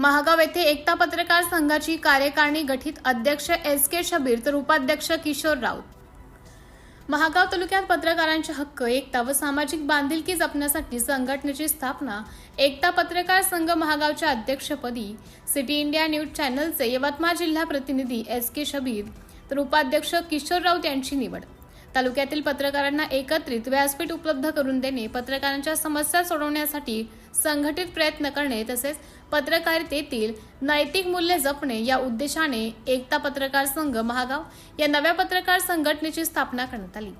महागाव येथे एकता पत्रकार संघाची कार्यकारिणी गठीत, अध्यक्ष एस.के. शबीर तर उपाध्यक्ष किशोर राऊत। महागाव तालुक्यात पत्रकारांचे हक्क, एकता व सामाजिक बांधिलकी जपण्यासाठी संघटनेची स्थापना। एकता पत्रकार संघ महागावच्या अध्यक्षपदी सिटी इंडिया न्यूज चॅनलचे यवतमाळ जिल्हा प्रतिनिधी एस.के. शबीर तर उपाध्यक्ष किशोर राऊत यांची निवड। तालुक्यातील पत्रकारांना एकत्रित व्यासपीठ उपलब्ध करून देणे, पत्रकारांच्या समस्या सोडवण्यासाठी संघटित प्रयत्न करणे तसेच पत्रकारितेतील नैतिक मूल्ये जपणे या उद्देशाने एकता पत्रकार संघ महागाव या नव्या पत्रकार संघटनेची स्थापना करण्यात आली।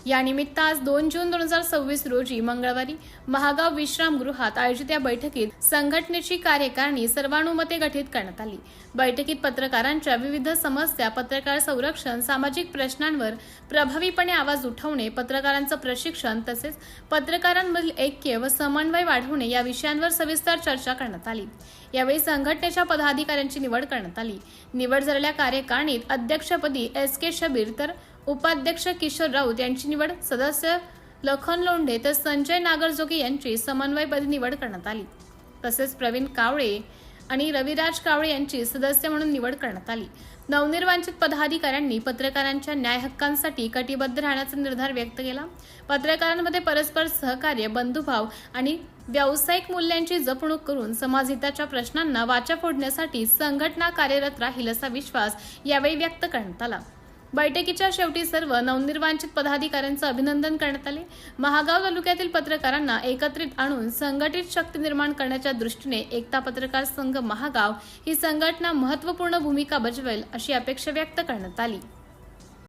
या निमित्त आज 2 जून 2026 रोजी मंगळवारी महागाव विश्रामगृहात आयोजित या बैठकीत संघटनेची कार्यकारिणी सर्वानुमते गठीत करण्यात आली। बैठकीत पत्रकारांच्या विविध समस्या, पत्रकार संरक्षण, सामाजिक प्रश्नांवर प्रभावीपणे आवाज उठवणे, पत्रकारांचं प्रशिक्षण तसेच पत्रकारांमधील ऐक्य व समन्वय वाढवणे या विषयांवर सविस्तर चर्चा करण्यात आली। यावेळी संघटनेच्या पदाधिकाऱ्यांची निवड करण्यात आली। निवड झालेल्या कार्यकारिणीत अध्यक्षपदी एस.के. शबीर तर उपाध्यक्ष किशोर राऊत यांची निवड, सदस्य लखन लोंढे तर संजय नागरजोगी यांची समन्वयपदी निवड करण्यात आली। तसेच प्रवीण कावळे आणि रविराज कावळे यांची सदस्य म्हणून निवड करण्यात आली। नवनिर्वाचित पदाधिकाऱ्यांनी पत्रकारांच्या न्याय हक्कांसाठी कटिबद्ध राहण्याचा निर्धार व्यक्त केला। पत्रकारांमध्ये परस्पर सहकार्य, बंधुभाव आणि व्यावसायिक मूल्यांची जपणूक करून समाजहिताच्या प्रश्नांना वाचा फोडण्यासाठी संघटना कार्यरत राहील असा विश्वास यावेळी व्यक्त करण्यात आला। बैठकीच्या शेवटी सर्व नवनिर्वाचित पदाधिकाऱ्यांचे अभिनंदन करण्यात आले। महागाव तालुक्यातील पत्रकारांना एकत्रित आणून संघटित शक्ती निर्माण करण्याच्या दृष्टीने एकता पत्रकार संघ महागाव ही संघटना महत्त्वपूर्ण भूमिका बजावेल अशी अपेक्षा व्यक्त करण्यात आली।